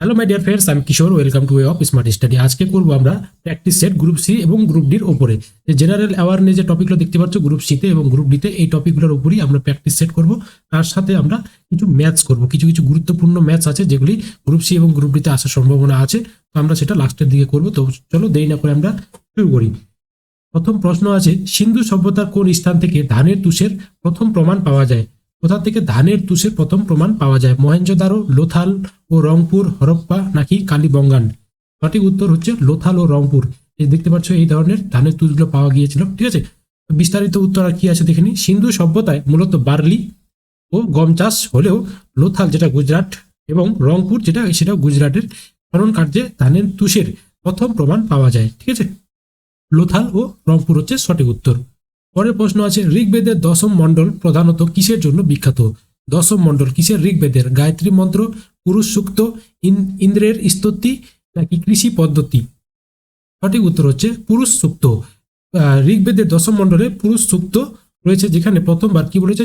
Hello my dear friends, আমি Kishore. Welcome to way of smart study. আজকে করবো আমরা প্র্যাকটিস সেট গ্রুপ সি এবং গ্রুপ ডির ওপরে। যে জেনারেল অ্যাওয়ারনেস যে টপিকগুলো দেখতে পাচ্ছ গ্রুপ সিতে এবং গ্রুপ ডিতে, এই টপিকগুলোর উপরই আমরা প্র্যাকটিস সেট করব। তার সাথে আমরা কিছু ম্যাথস করব, কিছু কিছু গুরুত্বপূর্ণ ম্যাথস আছে যেগুলি গ্রুপ সি এবং গ্রুপ ডিতে আসার সম্ভাবনা আছে। তো আমরা সেটা লাস্টের দিকে করব। তো চলো দেরি না করে আমরা শুরু করি। প্রথম প্রশ্ন আছে, সিন্ধু সভ্যতার কোন স্থান থেকে ধানের তুষের প্রথম প্রমাণ পাওয়া যায়? কোথা থেকে ধানের তুষের প্রথম প্রমাণ পাওয়া যায়? মহেঞ্জোদারো, লোথাল ও রংপুর, হরপ্পা নাকি কালীবঙ্গান? সঠিক উত্তর হচ্ছে লোথাল ও রংপুর। এই দেখতে পাচ্ছ এই ধরনের ধানের তুষগুলো পাওয়া গিয়েছিল। ঠিক আছে, বিস্তারিত উত্তর আর কি আছে দেখে নিই। সিন্ধু সভ্যতায় মূলত বার্লি ও গম চাষ হলেও লোথাল যেটা গুজরাট এবং রংপুর যেটা সেটা গুজরাটের খনন কার্যে ধানের তুষের প্রথম প্রমাণ পাওয়া যায়। ঠিক আছে, লোথাল ও রংপুর হচ্ছে সঠিক উত্তর। পরের প্রশ্ন আছে, ঋগ্বেদের দশম মণ্ডল প্রধানত কিসের জন্য বিখ্যাত? দশম মণ্ডল কিসের? ঋগ্বেদের গায়ত্রী মন্ত্র, পুরুষ সূক্ত, ইন্দ্রের স্তুতি নাকি কৃষি পদ্ধতি? সঠিক উত্তর হচ্ছে পুরুষ সূক্ত। ঋগ্বেদের দশম মণ্ডলে পুরুষ সূক্ত রয়েছে, যেখানে প্রথমবার কি বলেছে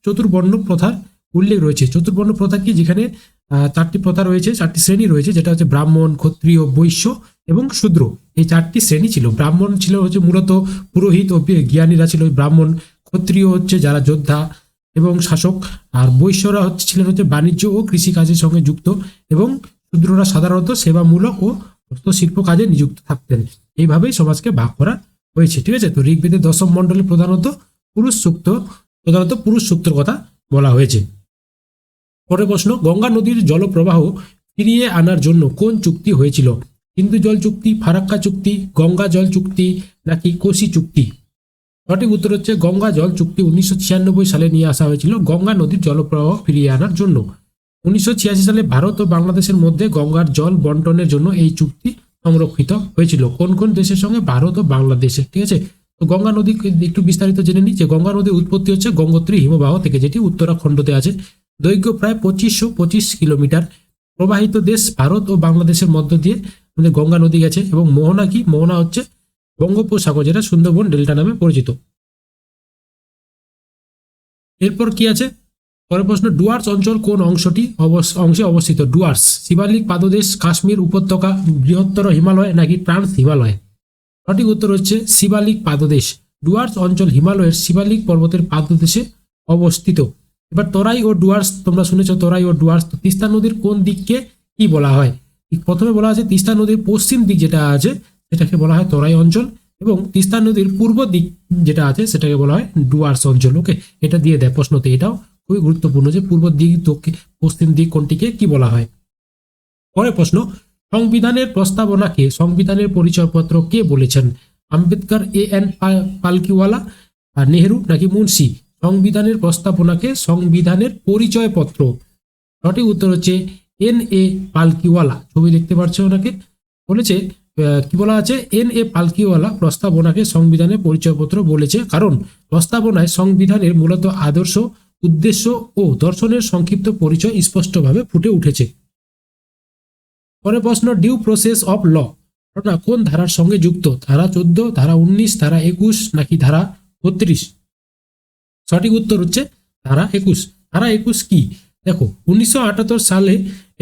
চতুর্বর্ণ প্রথার উল্লেখ রয়েছে। চতুর্বর্ণ প্রথা কি? যেখানে চারটি প্রথা রয়েছে, চারটি শ্রেণী রয়েছে, যেটা হচ্ছে ব্রাহ্মণ, ক্ষত্রিয়, বৈশ্য এবং শূদ্র। এই চারটি শ্রেণী ছিল। ব্রাহ্মণ ছিল হচ্ছে মূলত পুরোহিত ও জ্ঞানীরা ছিল ব্রাহ্মণ, ক্ষত্রিয় হচ্ছে যারা যোদ্ধা এবং শাসক, আর বৈশ্যরা ছিলেন হচ্ছে বাণিজ্য ও কৃষিকাজের সঙ্গে যুক্ত, এবং শূদ্ররা সাধারণত সেবামূলক ও হস্তশিল্প কাজে নিযুক্ত থাকতেন। এইভাবেই সমাজকে ভাগ করা হয়েছে। ঠিক আছে, তো ঋগ্বেদের দশম মণ্ডলে প্রধানত পুরুষ সূক্তর কথা বলা হয়েছে। পরের প্রশ্ন, গঙ্গা নদীর জলপ্রবাহ ফিরিয়ে আনার জন্য কোন চুক্তি হয়েছিল? সিন্ধু জল চুক্তি, ফারাক্কা চুক্তি, গঙ্গা জল চুক্তি নাকি কোশি চুক্তি? সঠিক উত্তর হচ্ছে গঙ্গা জল চুক্তি। 1996 সালে নিয়ে আসা হয়েছিল গঙ্গা নদীর জলপ্রবাহ ফিরিয়ে আনার জন্য। 1986 সালে ভারত ও বাংলাদেশের মধ্যে গঙ্গার জল বন্টনের জন্য এই চুক্তি সংরক্ষিত হয়েছিল। কোন কোন দেশের সঙ্গে? ভারত ও বাংলাদেশের। ঠিক আছে, তো গঙ্গা নদী একটু বিস্তারিত জেনে নিই। যে গঙ্গা নদীর উৎপত্তি হচ্ছে গঙ্গোত্রী হিমবাহ থেকে, যেটি উত্তরাখণ্ডতে আছে। দৈর্ঘ্য প্রায় 2525 কিলোমিটার। প্রবাহিত দেশ ভারত ও বাংলাদেশের মধ্য দিয়ে আমাদের গঙ্গা নদী গেছে। এবং মোহনা কি? মোহনা হচ্ছে বঙ্গোপসাগর, যেটা সুন্দরবন ডেল্টা নামে পরিচিত। এরপর কি আছে? পরের প্রশ্ন, ডুয়ার্স অঞ্চল কোন অংশে অবস্থিত? ডুয়ার্স শিবালিক পাদদেশ, কাশ্মীর উপত্যকা, বৃহত্তর হিমালয় নাকি ট্রান্স হিমালয়? সঠিক উত্তর হচ্ছে শিবালিক পাদদেশ। ডুয়ার্স অঞ্চল হিমালয়ের শিবালিক পর্বতের পাদদেশে অবস্থিত। এবার তরাই ও ডুয়ার্স, তোমরা শুনেছ তরাই ও ডুয়ার্স। তো তিস্তা নদীর কোন দিককে কি বলা হয়? প্রথমে বলা আছে তিস্তা নদীর পশ্চিম দিক যেটা আছে সেটাকে বলা হয় তরাই অঞ্চল, এবং তিস্তা নদীর পূর্ব দিক যেটা আছে সেটাকে বলা হয় ডুয়ার্স অঞ্চল। ওকে, এটা দিয়ে দেয় প্রশ্নতে। এটাও খুবই গুরুত্বপূর্ণ যে পূর্ব দিক, দক্ষিণ, পশ্চিম দিক কোনটিকে কি বলা হয়। পরের প্রশ্ন, সংবিধানের প্রস্তাবনাকে সংবিধানের পরিচয়পত্র কে বলেছেন? আম্বেদকর, এন পালকিওয়ালা, নেহেরু নাকি মুন্সি? সংবিধানের প্রস্তাবনাকে সংবিধানের পরিচয়পত্র। সঠিক উত্তর হচ্ছে এন পালকিওয়ালা। ছবি দেখতে পাচ্ছ ওনাকে। বলেছে কি বলা আছে? পালকিওয়ালা প্রস্তাবনাকে সংবিধানের পরিচয়পত্র বলেছে, কারণ প্রস্তাবনায় সংবিধানের মূলত আদর্শ, উদ্দেশ্য ও দর্শনের সংক্ষিপ্ত পরিচয় স্পষ্টভাবে ফুটে উঠেছে। পরের প্রশ্ন, ডিউ প্রসেস অফ ল ঘটনা কোন ধারার সঙ্গে যুক্ত? ধারা 14, ধারা 19, ধারা 21 নাকি ধারা 32? সঠিক উত্তর হচ্ছে ধারা 21। ধারা 21 কি? দেখো, 1978 সালে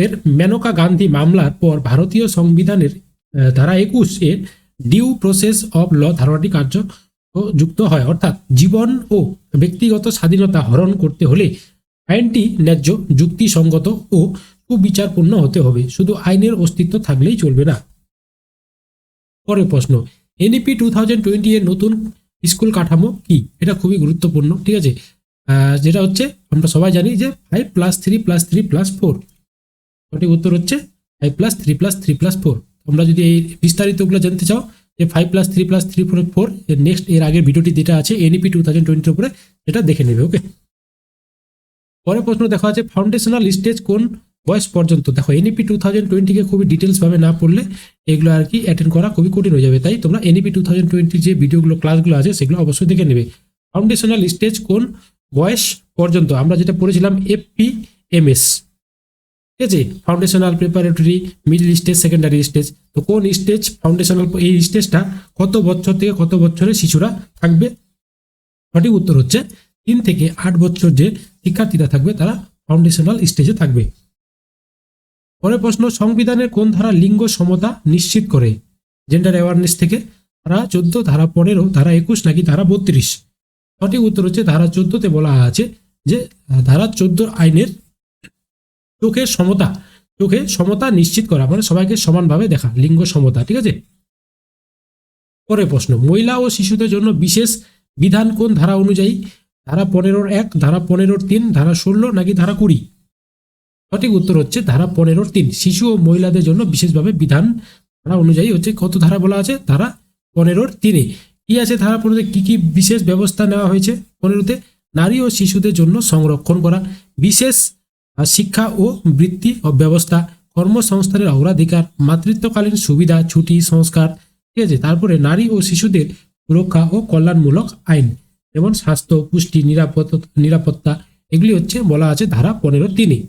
এর মেনকা গান্ধী মামলার পর ভারতীয় সংবিধানের ধারা 21 এর ডিউ প্রসেস অফ ল ধারণাটি যুক্ত হয়। অর্থাৎ জীবন ও ব্যক্তিগত স্বাধীনতা হরণ করতে হলে আইনটি ন্যায্য, যুক্তিসঙ্গত ও সুবিচারপূর্ণ হতে হবে। শুধু আইনের অস্তিত্ব থাকলেই চলবে না। পরের প্রশ্ন, এনইপি 2020 এর নতুন স্কুল কাঠামো কি? এটা খুবই গুরুত্বপূর্ণ। ঠিক আছে, যেটা হচ্ছে আমরা সবাই জানি যে 5+3+3+4। সঠিক উত্তর হচ্ছে 5+3+3+4। তোমরা যদি এই বিস্তারিতগুলো জানতে চাও যে 5+3+3+4 এর নেক্সট এর আগের ভিডিওটি যেটা আছে এনইপি 2020 উপরে, সেটা দেখে নেবে। ওকে, পরের প্রশ্ন দেখা আছে, ফাউন্ডেশনাল স্টেজ কোন বয়স পর্যন্ত? দেখো, এনইপি 2020 কে খুবই ডিটেলস ভাবে না পড়লে এগুলো আর কি অ্যাটেন্ড করা খুবই কঠিন হয়ে যাবে। তাই তোমরা এনইপি 2020 যে ভিডিওগুলো, ক্লাসগুলো আছে সেগুলো অবশ্যই দেখে নেবে। ফাউন্ডেশনাল স্টেজ কোন বয়স পর্যন্ত? আমরা যেটা পড়েছিলাম FPMS। ঠিক আছে, foundational, preparatory, middle stage, secondary stage. তো কোন স্টেজ ফাউন্ডেশনাল, এই স্টেজটা কত বছর থেকে কত বছরের শিশুরা থাকবে? সঠিক উত্তর হচ্ছে 3 থেকে 8 বছর যে শিক্ষার্থীরা থাকবে তারা ফাউন্ডেশনাল স্টেজে থাকবে। পরের প্রশ্ন, সংবিধানের কোন ধারা লিঙ্গ সমতা নিশ্চিত করে? জেন্ডার অ্যাওয়ারনেস থেকে ধারা 14, ধারা 15, ধারা 21 নাকি ধারা 32? সঠিক উত্তর হচ্ছে ধারা 14তে বলা আছে যে ধারা 14 আইনের চোখে সমতা নিশ্চিত করা, মানে সবাইকে সমানভাবে দেখা, লিঙ্গ সমতা। ঠিক আছে। পরের প্রশ্ন, মহিলা ও শিশুদের জন্য বিশেষ বিধান কোন ধারা অনুযায়ী? ধারা 15(1), ধারা 15(3), ধারা 16 নাকি ধারা 20? সঠিক উত্তর হচ্ছে ধারা 15(3). শিশু ও মহিলাদের জন্য বিশেষভাবে বিধান ধারা অনুযায়ী হচ্ছে কত ধারা বলা আছে? ধারা 15(3)। কি আছে ধারা 15-তে? কি কি বিশেষ ব্যবস্থা নেওয়া হয়েছে 15-তে? নারী ও শিশুদের জন্য সংরক্ষণ করা, বিশেষ শিক্ষা ও বৃত্তি ব্যবস্থা, কর্মসংস্থানের অগ্রাধিকার, মাতৃত্বকালীন সুবিধা, ছুটি, সংস্কার। ঠিক আছে। তারপরে নারী ও শিশুদের সুরক্ষা ও কল্যাণমূলক আইন, যেমন স্বাস্থ্য, পুষ্টি, নিরাপত্তা, এগুলি হচ্ছে বলা আছে ধারা 15(3)।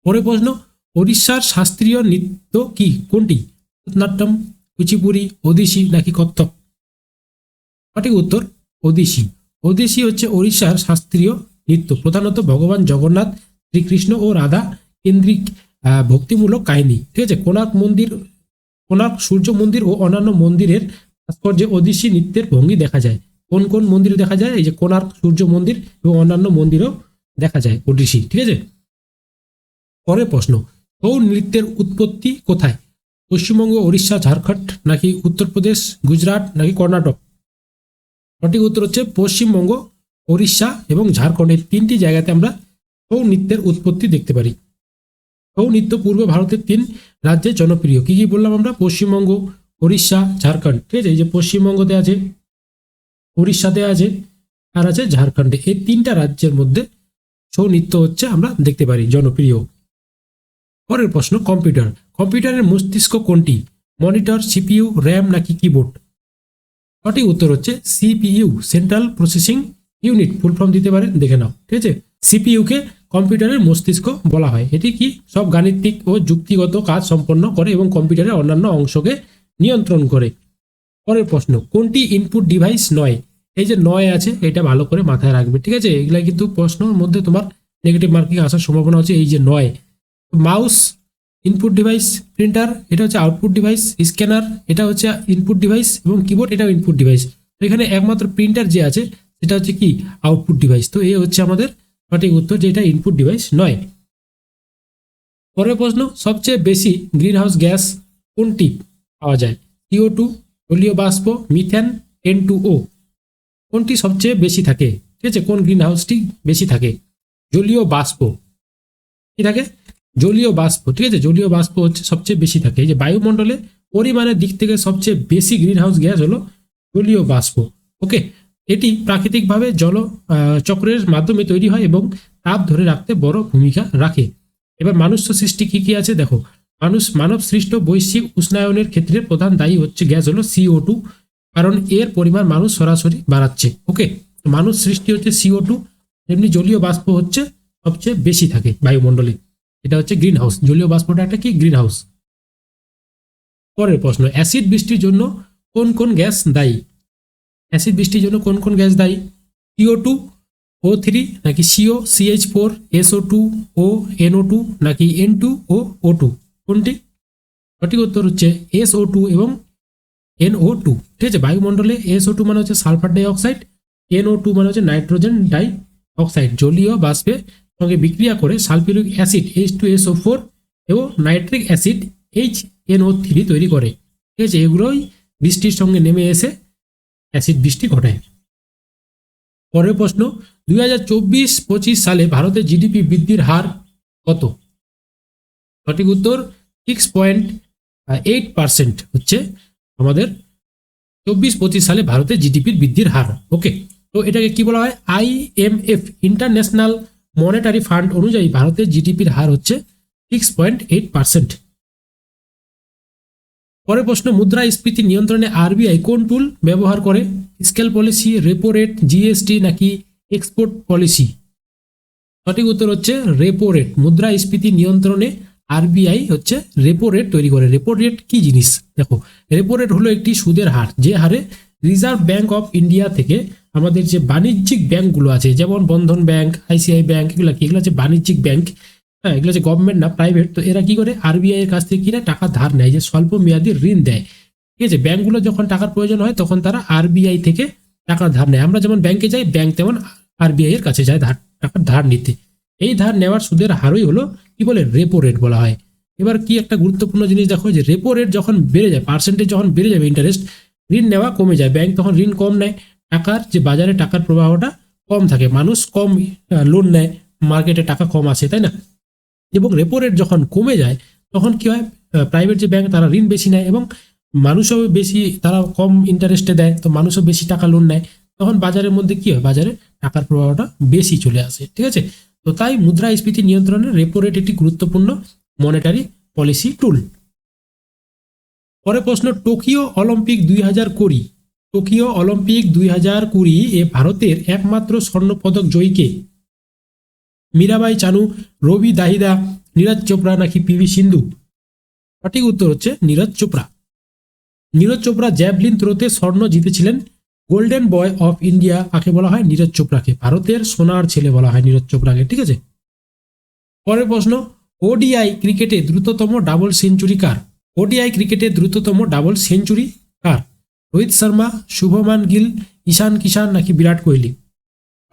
পরের প্রশ্ন, ওড়িশার শাস্ত্রীয় নৃত্য কি? কোনটি? ভারতনাট্যম, কুচিপুড়ি, ওডিসি নাকি কত্থক? সঠিক উত্তর ওডিসি। ওডিসি হচ্ছে ওড়িশার শাস্ত্রীয় নৃত্য, প্রধানত ভগবান জগন্নাথ, শ্রীকৃষ্ণ ও রাধা কেন্দ্রিক ভক্তিমূলক কাহিনী। ঠিক আছে। কোণার্ক সূর্য মন্দির ও অন্যান্য মন্দিরের ভাস্কর্যে ওডিসি নৃত্যের ভঙ্গি দেখা যায়। কোন কোন মন্দিরে দেখা যায়? এই যে কোণার্ক সূর্য মন্দির এবং অন্যান্য মন্দিরেও দেখা যায় ওডিসি। ঠিক আছে। পরের প্রশ্ন, ছৌ নৃত্যের উৎপত্তি কোথায়? পশ্চিমবঙ্গ, উড়িষ্যা, ঝাড়খণ্ড নাকি উত্তরপ্রদেশ, গুজরাট নাকি কর্ণাটক? সঠিক উত্তর হচ্ছে পশ্চিমবঙ্গ, উড়িষ্যা এবং ঝাড়খণ্ডের 3টি জায়গাতে আমরা ছৌ নৃত্যের উৎপত্তি দেখতে পারি। ছৌ নৃত্য পূর্ব ভারতের 3 রাজ্যে জনপ্রিয়। কি কি বললাম আমরা? পশ্চিমবঙ্গ, উড়িষ্যা, ঝাড়খণ্ড। ঠিক আছে। এই যে পশ্চিমবঙ্গতে আছে, উড়িষ্যাতে আছে, আর আছে ঝাড়খণ্ডে। এই 3টা রাজ্যের মধ্যে ছৌ নৃত্য হচ্ছে আমরা দেখতে পারি জনপ্রিয়। পরের প্রশ্ন, কম্পিউটারের মস্তিষ্ক কোনটি? মনিটর, সিপিইউ, র্যাম নাকি কিবোর্ড? সঠিক উত্তর হচ্ছে CPU, central processing unit. Full form দিতে পারেন, দেখে নাও। ঠিক আছে। সিপিইউ কে কম্পিউটারের মস্তিষ্ক বলা হয়। এটি কি? সব গাণিতিক ও যুক্তিগত কাজ সম্পন্ন করে এবং কম্পিউটারের অন্যান্য অংশকে নিয়ন্ত্রণ করে। পরের প্রশ্ন, কোনটি ইনপুট ডিভাইস নয়? এই যে নয় আছে, এটা ভালো করে মাথায় রাখবে। ঠিক আছে। এগুলা কিন্তু প্রশ্নের মধ্যে তোমার নেগেটিভ মার্কিং আসার সম্ভাবনা আছে। এই যে নয়, মাউস ইনপুট ডিভাইস, প্রিন্টার এটা হচ্ছে আউটপুট ডিভাইস, স্ক্যানার এটা হচ্ছে ইনপুট ডিভাইস এবং কিবোর্ড এটাও ইনপুট ডিভাইস। তো এখানে একমাত্র প্রিন্টার যে আছে সেটা হচ্ছে কি? Output device. তো এই হচ্ছে আমাদের সঠিক উত্তর, যে এটা ইনপুট ডিভাইস নয়। পরের প্রশ্ন, সবচেয়ে বেশি গ্রিনহাউস গ্যাস কোনটি পাওয়া যায়? CO2, জলীয় বাষ্প, মিথেন, N2O। কোনটি সবচেয়ে বেশি থাকে? ঠিক আছে। কোন গ্রিনহাউসটি বেশি থাকে? জলীয় বাষ্প। কি থাকে? জলীয় বাষ্প। ঠিক আছে। জলীয় বাষ্প হচ্ছে সবচেয়ে বেশি থাকে। এই যে বায়ুমণ্ডলে পরিমাণের দিক থেকে সবচেয়ে বেশি গ্রিনহাউস গ্যাস হলো জলীয় বাষ্প। ওকে। এটি প্রাকৃতিকভাবে জল চক্রের মাধ্যমে তৈরি হয় এবং তাপ ধরে রাখতে বড় ভূমিকা রাখে। এবার মানুষ্য সৃষ্টি কি কি আছে দেখো। মানব সৃষ্ট বৈশ্বিক উষ্ণায়নের ক্ষেত্রে প্রধান দায়ী হচ্ছে গ্যাস হলো CO2, কারণ এর পরিমাণ মানুষ সরাসরি বাড়াচ্ছে। ওকে। মানুষ সৃষ্টি হচ্ছে CO2, এমনি জলীয় বাষ্প হচ্ছে সবচেয়ে বেশি থাকে বায়ুমণ্ডলে। এটা হচ্ছে গ্রিন হাউস। জলীয় বাষ্পটা একটা কি? Green house. পরের প্রশ্ন, অ্যাসিড বৃষ্টির জন্য কোন কোন গ্যাস দায়ী? অ্যাসিড বৃষ্টির জন্য কোন কোন গ্যাস দায়ী? CO2, O3 নাকি CO, CH4, SO2, O, NO2 নাকি N2O, O2? কোনটি? সঠিক উত্তর হচ্ছে SO2 এবং NO2। ঠিক আছে। বায়ুমণ্ডলে SO2 মানে হচ্ছে সালফার ডাই অক্সাইড, NO2 মানে হচ্ছে নাইট্রোজেন ডাই অক্সাইড। জলীয় বাষ্পের সঙ্গে বিক্রিয়া করে সালফিউরিক অ্যাসিড H2SO4 এবং নাইট্রিক অ্যাসিড HNO3 তৈরি করে। ঠিক আছে। এগুলোই বৃষ্টির সঙ্গে নেমে এসে অ্যাসিড বৃষ্টি ঘটায়। পরের প্রশ্ন, 2024-25 সালে ভারতের জিডিপি বৃদ্ধির হার কত? সঠিক উত্তর 6.8% হচ্ছে আমাদের 24-25 সালে ভারতের জিডিপির বৃদ্ধির হার। ওকে। তো এটাকে কি বলা হয়? IMF, ইন্টারন্যাশনাল মনিটারি ফান্ড অনুযায়ী ভারতের জিডিপির হার হচ্ছে 6.8%। পরের প্রশ্ন, মুদ্রাস্ফীতি নিয়ন্ত্রণে RBI কোন টুল ব্যবহার করে? Scale policy, repo rate, GST নাকি এক্সপোর্ট পলিসি? সঠিক উত্তর হচ্ছে রেপো রেট। মুদ্রাস্ফীতি নিয়ন্ত্রণে RBI হচ্ছে রেপো রেট তৈরি করে। রেপো রেট কি জিনিস দেখো। রেপো রেট হলো একটি সুদের হার, যে হারে রিজার্ভ ব্যাংক অফ ইন্ডিয়া থেকে আমাদের যে বাণিজ্যিক ব্যাংকগুলো আছে, যেমন বন্ধন ব্যাংক, ICICI ব্যাংক, এগুলো হচ্ছে বাণিজ্যিক ব্যাংক, হ্যাঁ, এগুলো যে গভর্নমেন্ট না প্রাইভেট, তো এরা কি করে আরবিআই এর কাছ থেকে কিনা টাকা ধার নেয়, যে স্বল্প মেয়াদী ঋণ দেয়। ঠিক আছে, ব্যাংকগুলো যখন টাকার প্রয়োজন হয় তখন তারা আরবিআই থেকে টাকা ধার নেয়। আমরা যেমন ব্যাংকে যাই, ব্যাংক তেমন আরবিআই এর কাছে যায় টাকার ধার নিতে। এই ধার নেওয়ার সুদের হারই হলো কি বলে রেপো রেট বলা হয়। এবার কি একটা গুরুত্বপূর্ণ জিনিস দেখো, যে রেপো রেট যখন বেড়ে যায়, পার্সেন্টেজ যখন বেড়ে যাবে ইন্টারেস্ট, ঋণ নেওয়া কমে যায়, ব্যাংক তখন ঋণ কম নেয়, টাকার যে বাজারে টাকার প্রবাহটা কম থাকে, মানুষ কম লোন নেয়, মার্কেটে টাকা কম আসে, তাই না? এবং রেপো রেট যখন কমে যায় তখন কি হয়, প্রাইভেট যে ব্যাংক তারা ঋণ বেশি নেয় এবং মানুষও বেশি, তারা কম ইন্টারেস্টে দেয়, তো মানুষও বেশি টাকা লোন নেয়, তখন বাজারের মধ্যে কি হয়, বাজারে টাকার প্রবাহটা বেশি চলে আসে। ঠিক আছে, তো তাই মুদ্রাস্ফীতি নিয়ন্ত্রণে রেপো রেট একটি গুরুত্বপূর্ণ মনিটারি পলিসি টুল। পরে প্রশ্ন, টোকিও অলিম্পিক 2020, টোকিও অলিম্পিক 2020 এ ভারতের একমাত্র স্বর্ণপদক জয়ীকে? মীরাবাই চানু, রবি দাহিদা, নীরজ চোপড়া নাকি পিভি সিন্ধু? সঠিক উত্তর হচ্ছে নীরজ চোপড়া। নীরজ চোপড়া জ্যাভলিন থ্রোতে স্বর্ণ জিতেছিলেন। গোল্ডেন বয় অফ ইন্ডিয়া কাকে বলা হয়? নীরজ চোপড়াকে। ভারতের সোনার ছেলে বলা হয় নীরজ চোপড়াকে। ঠিক আছে, পরের প্রশ্ন, ওডিআই ক্রিকেটে দ্রুততম ডাবল সেঞ্চুরি কার? ওডিআই ক্রিকেটে দ্রুততম ডাবল সেঞ্চুরি কার? রোহিত শর্মা, শুভমান গিল, ঈশান কিষান নাকি বিরাট কোহলি?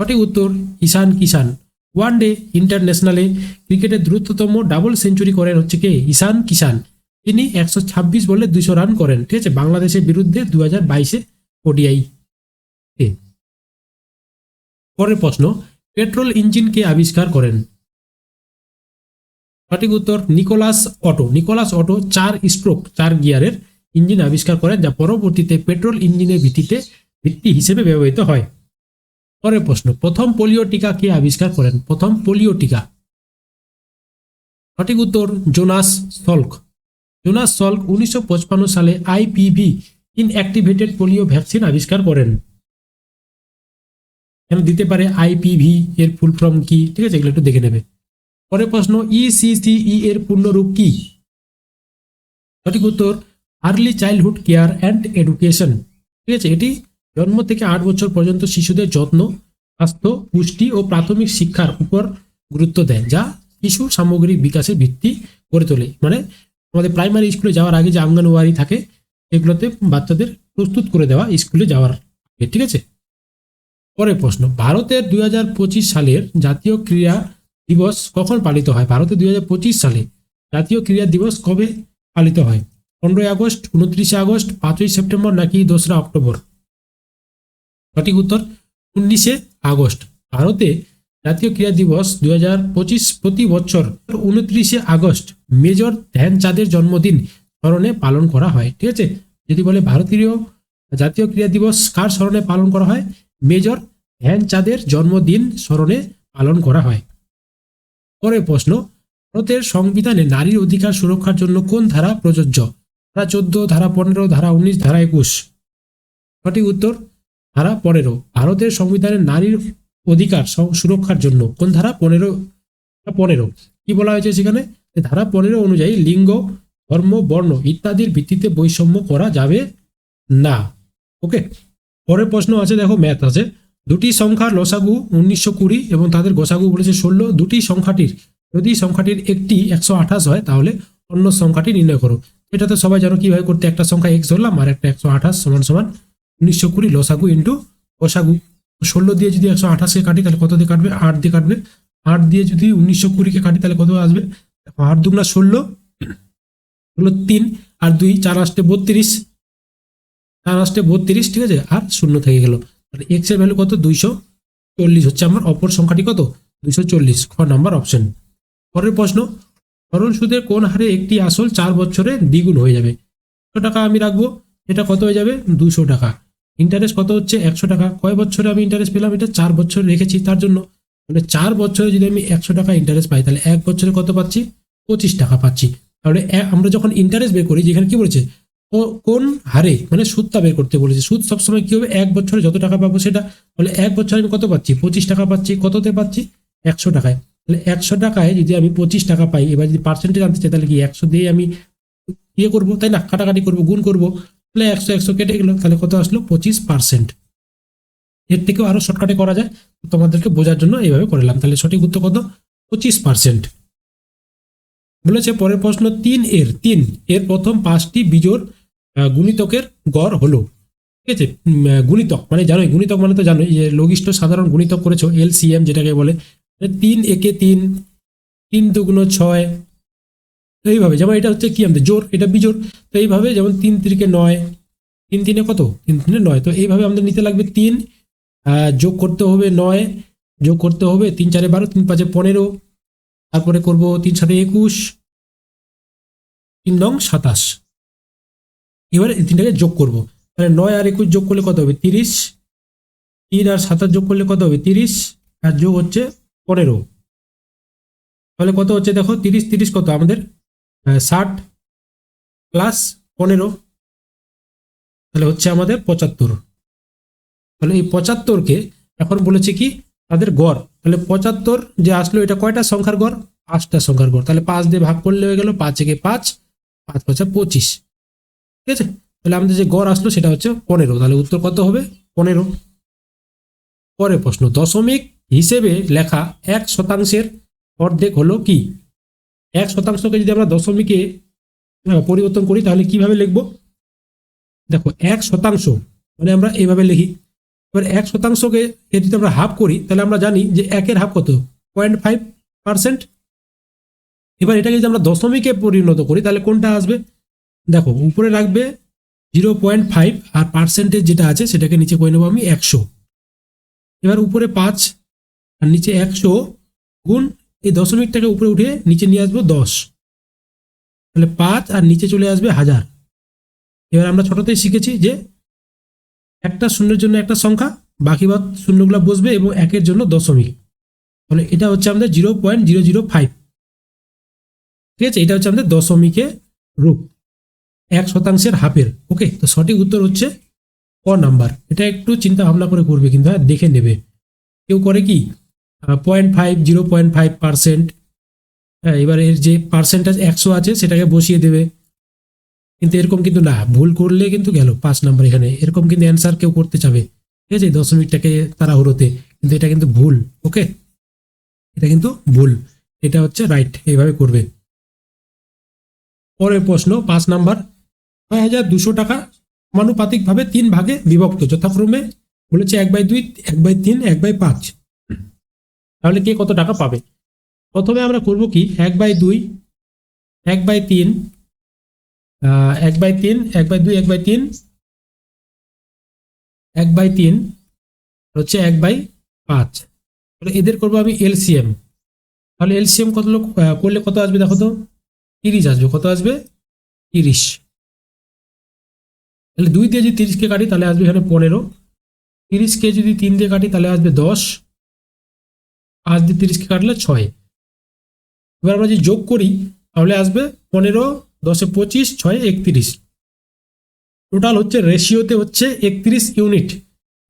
সঠিক উত্তর ঈশান কিষান। ওয়ানডে ইন্টারন্যাশনালে ক্রিকেটে দ্রুততম ডাবল সেঞ্চুরি করেন হচ্ছে কে? ঈশান কিষান। তিনি 126 বলে 200 রান করেন। ঠিক আছে, বাংলাদেশের বিরুদ্ধে 2022 ওডিআই। পরের প্রশ্ন, পেট্রোল ইঞ্জিন কে আবিষ্কার করেন? সঠিক উত্তর Nicolaus Otto. Nicolaus Otto 4 stroke 4 গিয়ারের ইঞ্জিন আবিষ্কার করেন, যা পরবর্তীতে পেট্রোল ইঞ্জিনের ভিত্তি হিসেবে ব্যবহৃত হয়। পরের প্রশ্ন, প্রথম পোলিও টিকা কে আবিষ্কার করেন? প্রথম পোলিও টিকা। সঠিক উত্তর জোনাস সল্ক। জোনাস সল্ক 1955 সালে আইপিভি ইনঅ্যাক্টিভেটেড পোলিও ভ্যাকসিন আবিষ্কার করেন। এখানে দিতে পারে আইপিভি এর ফুল ফর্ম কি? ঠিক আছে, এগুলো একটু দেখে নেবে। পরের প্রশ্ন, ইসিসিই এর পূর্ণরূপ কি? সঠিক উত্তর early childhood care and education. ঠিক আছে, এটি জন্ম থেকে 8 বছর পর্যন্ত শিশুদের যত্ন, স্বাস্থ্য, পুষ্টি ও প্রাথমিক শিক্ষার উপর গুরুত্ব দেয়, যা শিশু সামগ্রিক বিকাশের ভিত্তি করে তোলে। মানে আমাদের প্রাইমারি স্কুলে যাওয়ার আগে যে অঙ্গনওয়াড়ি থাকে, এগুলোতে বাচ্চাদের প্রস্তুত করে দেওয়া স্কুলে যাওয়ার আগে। ঠিক আছে, পরের প্রশ্ন, ভারতের 2025 সালের জাতীয় ক্রীড়া দিবস কখন পালিত হয়? ভারতের 2025 সালে জাতীয় ক্রীড়া দিবস কবে পালিত হয়? 15 আগস্ট, 29 আগস্ট, 5ই সেপ্টেম্বর নাকি 2রা অক্টোবর? সঠিক উত্তর 19 আগস্ট। ভারতে জাতীয় ক্রীড়া দিবস 2025 প্রতি বছর 29 আগস্ট মেজর ধ্যানচাঁদের জন্মদিন স্মরণে পালন করা হয়। ঠিক আছে, যদি বলে ভারতীয় জাতীয় ক্রীড়া দিবস কার স্মরণে পালন করা হয়? মেজর ধ্যানচাঁদের জন্মদিন স্মরণে পালন করা হয়। পরের প্রশ্ন, ভারতের সংবিধানে নারীর অধিকার সুরক্ষার জন্য কোন ধারা প্রযোজ্য? ধারা 14, ধারা 15, ধারা 19, ধারা 21? সঠিক উত্তর ধারা 15। ভারতের সংবিধানে নারীর অধিকার সুরক্ষার জন্য কোন ধারা? 15। কি বলা হয়েছে সেখানে? ধারা 15 অনুযায়ী লিঙ্গ, ধর্ম, বর্ণ ইত্যাদির ভিত্তিতে বৈষম্য করা যাবে না। ওকে, পরের প্রশ্ন আছে, দেখো ম্যাথ আছে। দুটি সংখ্যার লসাগু 1920 এবং তাদের গোসাগু বলেছে 16। দুটি সংখ্যাটির যদি সংখ্যাটির একটি 128 হয় তাহলে অন্য সংখ্যাটি নির্ণয় করো। এটা তো সবাই জানো কিভাবে করতে। একটা সংখ্যা x ধরলাম আর একটা 128 সমান সমান 1920 লসাগু ইন্টু গোসাগু। 16 দিয়ে যদি 128কে কাটি তাহলে কত দিয়ে কাটবে? 8 দিয়ে কাটবে। 8 দিয়ে যদি 1920কে কাটি তাহলে কত আসবে? 8 দুগুণা 16 হলো 3 আর 2 4 আসতে 32, 4 আসতে 32। ঠিক আছে, আর শূন্য থেকে গেল। এক্স এর ভ্যালু কত? 240 হচ্ছে আমার অপর সংখ্যাটি কত? 240। খ নাম্বার অপশন। পরের প্রশ্ন, সরল সুদের কোন হারে একটি আসল 4 বছরে দ্বিগুণ হয়ে যাবে? 100 টাকা আমি রাখবো, এটা কত হয়ে যাবে? 200 টাকা। ইন্টারেস্ট কত হচ্ছে? 100 টাকা। কয় বছরে আমি ইন্টারেস্ট পেলাম? এটা 4 বছর রেখেছি তার জন্য। মানে 4 বছরে যদি আমি 100 টাকা ইন্টারেস্ট পাই তাহলে 1 বছরে কত পাচ্ছি? 25 টাকা পাচ্ছি। তাহলে আমরা যখন ইন্টারেস্ট বের করি, যেখানে কি বলেছে কোন হারে, মানে সুদটা বের করতে বলেছে। সুদ সবসময় কি হবে? 1 বছরে যত টাকা পাবো সেটা। তাহলে 1 বছরে আমি কত পাচ্ছি? 25 টাকা পাচ্ছি। কততে পাচ্ছি? 100 টাকায়। তাহলে 100 টাকায় যদি আমি 25 টাকা পাই, এবার যদি পার্সেন্টেজ আনতে চাই তাহলে কি 100 দিয়ে আমি ইয়ে করবো, তাই না? কাটাকাটি করবো, গুণ করবো। তাহলে 100 কেটে গেল, তাহলে কত আসলো? 25%। এর থেকেও আরো শর্টকাটে করা যায়, তোমাদেরকে বোঝার জন্য এইভাবে করলাম। তাহলে সঠিক উত্তর কত? 25%। বলেছে পরের প্রশ্ন 3 এর প্রথম 5টি বিজোড় গুণিতকের গড় হলো। ঠিক আছে, গুণিতক মানে জানোই, গুণিতক মানে তো জানোই যে লঘিষ্ঠ সাধারণ গুণিতক করেছো, এলসিএম যেটাকে বলে। 3 একে 3, 3 দুগুণ 6, তো এইভাবে। যেমন এটা হচ্ছে কি আমাদের জোড়, এটা বিজোড়, তো এইভাবে যেমন 3 3 9, 3 3 কত, 3 3 9, তো এইভাবে আমাদের নিতে লাগবে 3, যোগ করতে হবে 9, যোগ করতে হবে 3 4 12, 3 5 15, তারপরে করব 3 7 21, 3 9 27। এবারে এই তিনটাকে যোগ করব, তাহলে 9 আর 21 যোগ করলে কত হবে 30, 3 আর 27 যোগ করলে কত হবে 30, আর যোগ হচ্ছে 15, তাহলে কত হচ্ছে দেখো 30 30 কত আমাদের 60 প্লাস 15, তাহলে হচ্ছে আমাদের 75। তাহলে এই 75কে এখন বলেছে কি তাদের গড়, তাহলে 75 যে আসলো এটা কয়টা সংখ্যার গড়, 5টা সংখ্যার গড়, তাহলে 5 দিয়ে ভাগ করলে হয়ে গেল 5 একে 5, 5 5 25। ঠিক আছে, তাহলে আমাদের যে গড় আসলো সেটা হচ্ছে 15, তাহলে উত্তর কত হবে 15। পরের প্রশ্ন, দশমিক হিসেবে লেখা 1% অর্ধেক হলো কি। 1%কে যদি আমরা দশমিকে পরিবর্তন করি তাহলে কিভাবে লিখবো, দেখো 1% মানে আমরা এইভাবে লিখি। এবার 1%কে যদি আমরা হাফ করি তাহলে আমরা জানি যে 1-এর হাফ কত 0.5%। এবার এটাকে যদি আমরা দশমিকে পরিণত করি তাহলে কোনটা আসবে, দেখো উপরে রাখবে 0.5 আর পার্সেন্টেজ যেটা আছে সেটাকে নিচে করে নেবো আমি 100। এবার উপরে 5 আর নিচে 100 গুণ এই দশমিকটাকে উপরে উঠে নিচে নিয়ে আসবো 10, তাহলে 5 আর নিচে চলে আসবে 1000। এবার আমরা ছোটতেই শিখেছি যে একটা শূন্যের জন্য একটা সংখ্যা, বাকি বাদ শূন্যগুলো বসবে এবং 1-এর জন্য দশমিক, তাহলে এটা হচ্ছে আমাদের 0.005। ঠিক আছে, এটা হচ্ছে আমাদের দশমিকের রূপ 1%-এর হাফের। ওকে, তো সঠিক উত্তর হচ্ছে ক নাম্বার। এটা একটু চিন্তা ভাবনা করে করবে কিন্তু, হ্যাঁ দেখে নেবে। কেউ করে কি 0.5 0.5%, হ্যাঁ এবার এর যে পার্সেন্টেজ 100 আছে সেটাকে বসিয়ে দেবে, কিন্তু এরকম কিন্তু না, ভুল করলে কিন্তু গেল 5 নাম্বার। এখানে এরকম কিন্তু অ্যান্সার কেউ করতে চাবে, ঠিক আছে, দশমিকটাকে তাড়াহুড়োতে, কিন্তু এটা কিন্তু ভুল। ওকে, এটা কিন্তু ভুল, এটা হচ্ছে রাইট, এইভাবে করবে। পরের প্রশ্ন 5 নাম্বার, 6200 টাকা সমানুপাতিকভাবে 3 ভাগে বিভক্ত, যথাক্রমে বলেছে 1/2, 1/3, 1/5। তাহলে কে কত টাকা পাবে। প্রথমে আমরা করব কি 1/2, 1/3, 1/3, 1/2, 1/3, 1/3 হচ্ছে 1/5। তাহলে এদের করবো আমি এলসিএম। তাহলে এলসিএম কত করলে কত আসবে দেখো তো, 30 আসবে। কত আসবে 30। তাহলে 2 দিয়ে যদি 30কে কাটি তাহলে আসবে এখানে 15, 30কে যদি 3 দিয়ে কাটি তাহলে আসবে 10, 5 দিয়ে 30কে কাটলে 6। এবার আমরা যদি যোগ করি তাহলে আসবে 15, 10 এ 25, 6 এ 31। টোটাল হচ্ছে রেশিওতে হচ্ছে 31 ইউনিট।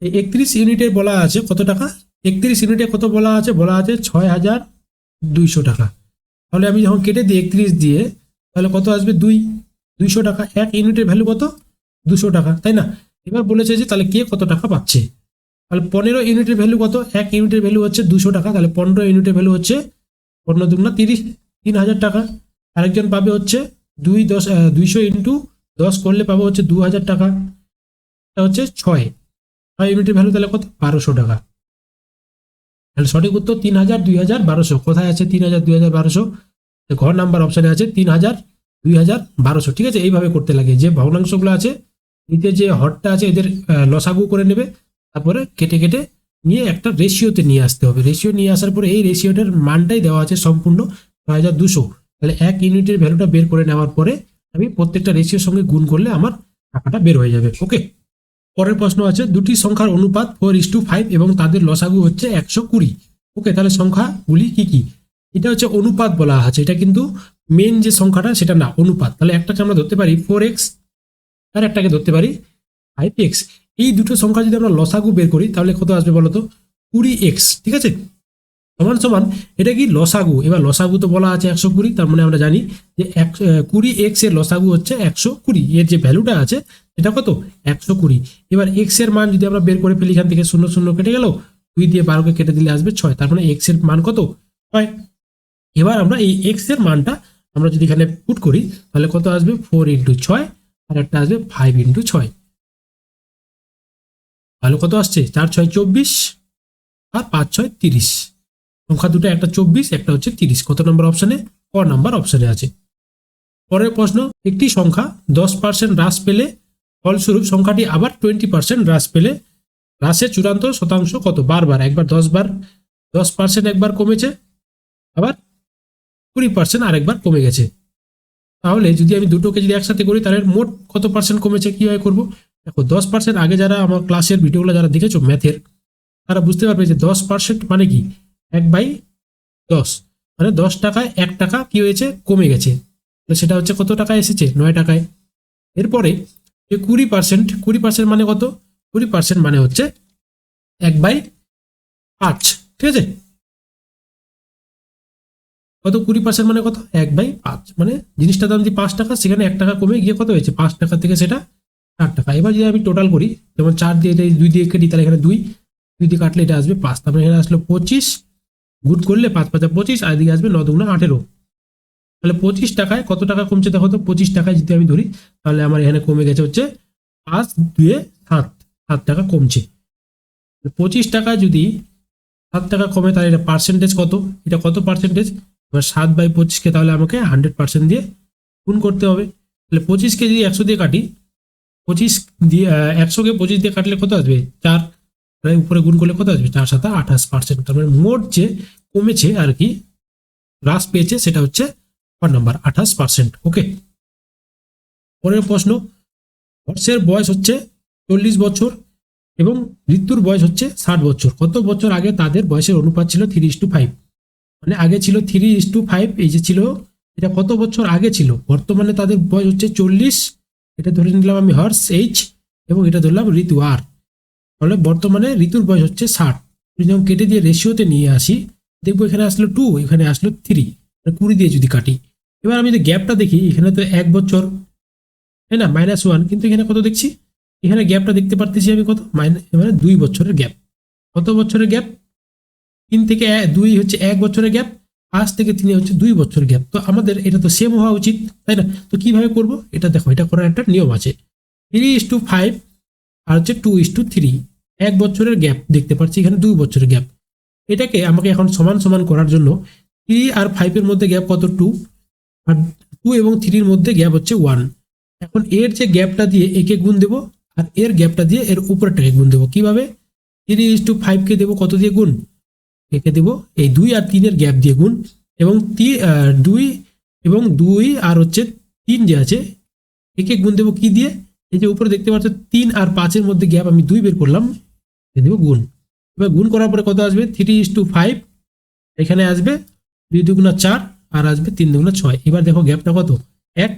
এই 31 ইউনিটের বলা আছে কত টাকা, 31 ইউনিটে কত বলা আছে, বলা আছে 6200 টাকা। তাহলে আমি যখন কেটে দিই 31 দিয়ে তাহলে কত আসবে 200 টাকা। 1 ইউনিটের ভ্যালু কত 200 টাকা, তাই না। এবার বলেছে যে তাহলে কে কত টাকা পাচ্ছে, তাহলে 15 ইউনিটের ভ্যালু কত, 1 ইউনিটের ভ্যালু হচ্ছে 200 টাকা, তাহলে 15 ইউনিটের ভ্যালু হচ্ছে 15 দুগুণা 30, 3000 টাকা। আরেকজন পাবে হচ্ছে 200 ইন্টু 10 করলে পাবো হচ্ছে 2000 টাকা। এটা হচ্ছে 6 ইউনিটের ভ্যালু, তাহলে কত 1200 টাকা। তাহলে সঠিক উত্তর 3000, 2000, 1200। কোথায় আছে 3000, 2000, 1200, ঘর নাম্বার অপশনে আছে 3000, 2000, 1200। ঠিক আছে, এইভাবে করতে লাগে। যে ভগ্নাংশগুলো আছে নিচে যে হরটা আছে এদের লসাগু করে নেবে, তারপরে কেটে কেটে নিয়ে একটা রেশিওতে নিয়ে আসতে হবে। রেশিও নিয়ে আসার পরে এই রেশিওটার মানটাই দেওয়া আছে সম্পূর্ণ 6200। তাহলে 1 ইউনিটের ভ্যালুটা বের করে নেওয়ার পরে আমি প্রত্যেকটা রেশিওর সঙ্গে গুণ করলে আমার টাকাটা বের হয়ে যাবে। ওকে, পরের প্রশ্ন আছে দুটি সংখ্যার অনুপাত 4:5 এবং তাদের লসাগু হচ্ছে 120। ওকে, তাহলে সংখ্যাগুলি কি কি, এটা হচ্ছে অনুপাত বলা আছে, এটা কিন্তু মেন যে সংখ্যাটা সেটা না, অনুপাত। তাহলে একটাকে আমরা ধরতে পারি 4x আর একটাকে ধরতে পারি 5x। এই দুটো সংখ্যা যদি আমরা লসাগু বের করি তাহলে কত আসবে বলতো 20x। ঠিক আছে, সমান সমান এটা কি লসাগু। এবার লসাগু তো বলা আছে 120, তার মানে আমরা জানি যে 20x এর লসাগু হচ্ছে 120। এর যে ভ্যালুটা আছে এটা কত 120। এবার x এর মান যদি আমরা বের করে ফেলি, এখান থেকে 0 0 কেটে গেল, 2 দিয়ে 12কে কেটে দিলে আসবে 6, তার মানে x এর মান কত 6। এবার আমরা এই x এর মানটা আমরা যদি এখানে পুট করি তাহলে কত আসবে 4 × 6 আর একটা আসবে 5 × 6, তাহলে কত আসছে 4 × 6 = 24 আর 5 × 6 = 30। সংখ্যা দুটো, একটা 24 একটা হচ্ছে 30। কত নম্বর অপশনে? ক নাম্বার অপশনে আছে। পরের প্রশ্ন, একটি সংখ্যা 10% হ্রাস পেলে ফলস্বরূপ সংখ্যাটি আবার 20% হ্রাস পেলে হ্রাসের চূড়ান্ত শতাংশ কত? বারবার, একবার 10% একবার কমেছে, আবার 20% আরেকবার কমে গেছে। তাহলে যদি আমি দুটোকে যদি একসাথে করি তাহলে মোট কত পার্সেন্ট কমেছে, কিভাবে করবো? দেখো 10% আগে যারা আমার ক্লাসের ভিডিওগুলো যারা দেখেছো ম্যাথের, তারা বুঝতে পারবে যে 10% মানে কি 1/10, মানে 10 টাকায় 1 টাকা কি হয়েছে? কমে গেছে। সেটা হচ্ছে কত টাকায় এসেছে? 9 টাকায়। এরপরে 20% মানে কত? 20% মানে হচ্ছে 1/5, ঠিক আছে? কত 20% মানে কত? 1/5, মানে জিনিসটার দাম যদি 5 টাকা, সেখানে 1 টাকা কমে গিয়ে কত হয়েছে? 5 টাকা থেকে সেটা 4 টাকা। এবার যদি আমি টোটাল করি, যেমন 4 দিয়ে 2 দিয়ে কেটে, তাহলে এখানে 2 দিয়ে কাটলে এটা আসবে 5, তারপরে এখানে আসলো 25, গুড করলে 5 × 5 = 25, আর এদিকে আসবে 9 × 2 = 18। তাহলে 25 টাকায় কত টাকা কমছে দেখো তো? 25 টাকায় যদি আমি ধরি তাহলে আমার এখানে কমে গেছে হচ্ছে 5 × 2 = 7 টাকা কমছে। 25 টাকায় যদি 7 টাকা কমে তাহলে এটা পার্সেন্টেজ কত? এটা কত পার্সেন্টেজ? এবার 7/25কে তাহলে আমাকে 100% দিয়ে গুণ করতে হবে। তাহলে 25কে যদি 100 দিয়ে কাটি, 25 দিয়ে 100কে 25 দিয়ে কাটলে কত আসবে? 4, উপরে গুণ করলে কত আসবে? 4 × 7 = 28%। তার মানে মোট যে কমেছে আর কি, হ্রাস পেয়েছে, সেটা হচ্ছে নাম্বার 28%। ওকে, পরের প্রশ্ন, হর্ষের বয়স হচ্ছে 40 বছর এবং ঋতুর বয়স হচ্ছে 60 বছর। কত বছর আগে তাদের বয়সের অনুপাত ছিল 3:5? মানে আগে ছিল 3:5, এই যে ছিল, এটা কত বছর আগে ছিল? বর্তমানে তাদের বয়স হচ্ছে 40, এটা ধরে নিলাম আমি হর্ষ এইচ, এবং এটা ধরলাম ঋতু আর। তাহলে বর্তমানে ঋতুর বয়স হচ্ছে 60। যখন কেটে দিয়ে রেশিওতে নিয়ে আসি, দেখবো এখানে আসলো 2, এখানে আসলো 3, 20 দিয়ে যদি কাটি। এবার আমি যদি গ্যাপটা দেখি, এখানে তো 1 বছর, তাই না, -1, কিন্তু এখানে কত দেখছি? এখানে গ্যাপটা দেখতে পারতেছি আমি কত? মানে 2 বছরের গ্যাপ। কত বছরের গ্যাপ? 3 থেকে 2 হচ্ছে 1 বছরের গ্যাপ, 5 থেকে 3 হচ্ছে 2 বছরের গ্যাপ। তো আমাদের এটা তো সেম হওয়া উচিত, তাই না? তো কিভাবে করব? এটা দেখো, এটা করার একটা নিয়ম আছে। 3:5 আর হচ্ছে 2:3, 1 বছরের গ্যাপ দেখতে পাচ্ছি, এখানে 2 বছরের গ্যাপ। এটাকে আমাকে এখন সমান সমান করার জন্য 3 আর 5 এর মধ্যে গ্যাপ কত? 2, আর 2 এবং 3 এর মধ্যে গ্যাপ হচ্ছে 1। এখন এর যে গ্যাপটা দিয়ে একে গুণ দেবো, আর এর গ্যাপটা দিয়ে এর উপরটাকে গুণ দেবো। কিভাবে? 3:5কে দেবো কত দিয়ে গুণ? একে দেবো এই 2 আর 3 এর গ্যাপ দিয়ে গুণ, এবং 2 আর হচ্ছে 3 যে আছে, একে গুণ দেবো কি দিয়ে? এই যে উপরে দেখতে পাচ্ছ 3 আর 5 এর মধ্যে গ্যাপ আমি 2 বের করলাম, দেবো গুণ। এবার গুণ করার পরে কত আসবে? 3:5, এখানে আসবে 2 × 2 = 4, আর আসবে 3 × 2 = 6। এবার দেখো গ্যাপটা কত? 1,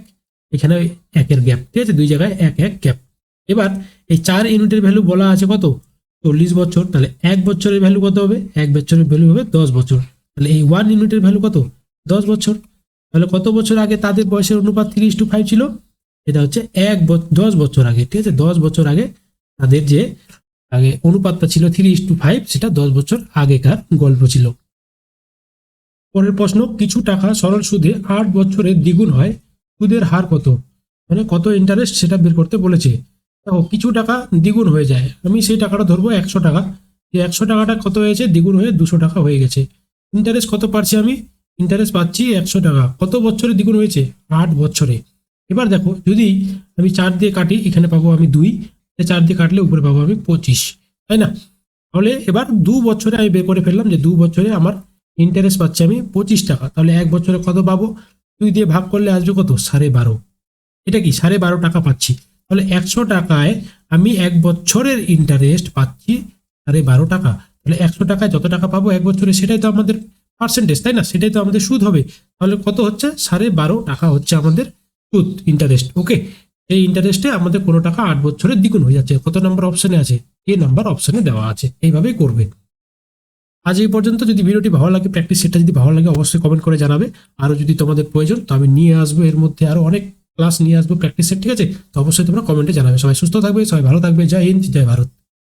এখানে 1 এর গ্যাপ, ঠিক আছে, 2 জায়গায় 1 1 গ্যাপ। এবার এই 4 ইউনিটের ভ্যালু বলা আছে কত? 40 বছর। তাহলে 1 বছরের ভ্যালু কত হবে? 1 বছরের ভ্যালু হবে 10 বছর। তাহলে এই 1 ইউনিটের ভ্যালু কত? 10 বছর। তাহলে কত বছর আগে তাদের বয়সের অনুপাত 3:5 ছিল? এটা হচ্ছে 10 বছর আগে, ঠিক আছে, 10 বছর আগে তাদের যে আগে অনুপাতটা ছিল 3:5, সেটা 10 বছর আগেকার গল্প ছিল। পরের প্রশ্ন, কিছু টাকা সরল সুদে 8 বছরে দ্বিগুণ হয়, সুদের হার কত? মানে কত ইন্টারেস্ট, সেটা বের করতে বলেছে। দেখো, কিছু টাকা দ্বিগুণ হয়ে যায়, আমি সেই টাকাটা ধরবো 100 টাকা। এই 100 টাকাটা কত হয়েছে? দ্বিগুণ হয়ে 200 টাকা হয়ে গেছে। ইন্টারেস্ট কত পাচ্ছি আমি? ইন্টারেস্ট পাচ্ছি 100 টাকা। কত বছরে দ্বিগুণ হয়েছে? 8 বছরে। এবার দেখো, যদি আমি 4 দিয়ে কাটি, এখানে পাবো আমি 2, 4 দিয়ে কাটলে উপরে পাবো আমি 25, তাই না? তাহলে এবার 2 বছরে আমি বের করে ফেললাম যে 2 বছরে আমার ইন্টারেস্ট পাচ্ছি আমি 25 টাকা। তাহলে 1 বছরে কত পাবো? 2 দিয়ে ভাগ করলে আসবে কত? 12.5। এটা কি 12.5 টাকা পাচ্ছি। তাহলে 100 টাকায় আমি 1 বছরের ইন্টারেস্ট পাচ্ছি 12.5 টাকা। তাহলে 100 টাকায় যত টাকা পাবো 1 বছরে, সেটাই তো আমাদের পার্সেন্টেজ, তাই না? সেটাই তো আমাদের সুদ হবে। তাহলে কত হচ্ছে? 12.5 টাকা হচ্ছে আমাদের সুদ, ইন্টারেস্ট। ওকে, এই ইন্টারেস্টে আমাদের কোনো টাকা 8 বছরে দ্বিগুণ হয়ে যাচ্ছে। কত নাম্বার অপশনে আছে? এই নাম্বার অপশনে দেওয়া আছে। এইভাবেই করবে। আজ এই পর্যন্ত। যদি ভিডিওটি ভালো লাগে, প্র্যাকটিস সেটটা যদি ভালো লাগে, অবশ্যই কমেন্ট করে জানাবে। আরও যদি তোমাদের প্রয়োজন, তো আমি নিয়ে আসবো, এর মধ্যে আরও অনেক ক্লাস নিয়ে আসবো প্র্যাকটিস সেট, ঠিক আছে? তো অবশ্যই তোমরা কমেন্টে জানাবে। সবাই সুস্থ থাকবে, সবাই ভালো থাকবে। জয় হিন্দ, জয় ভারত।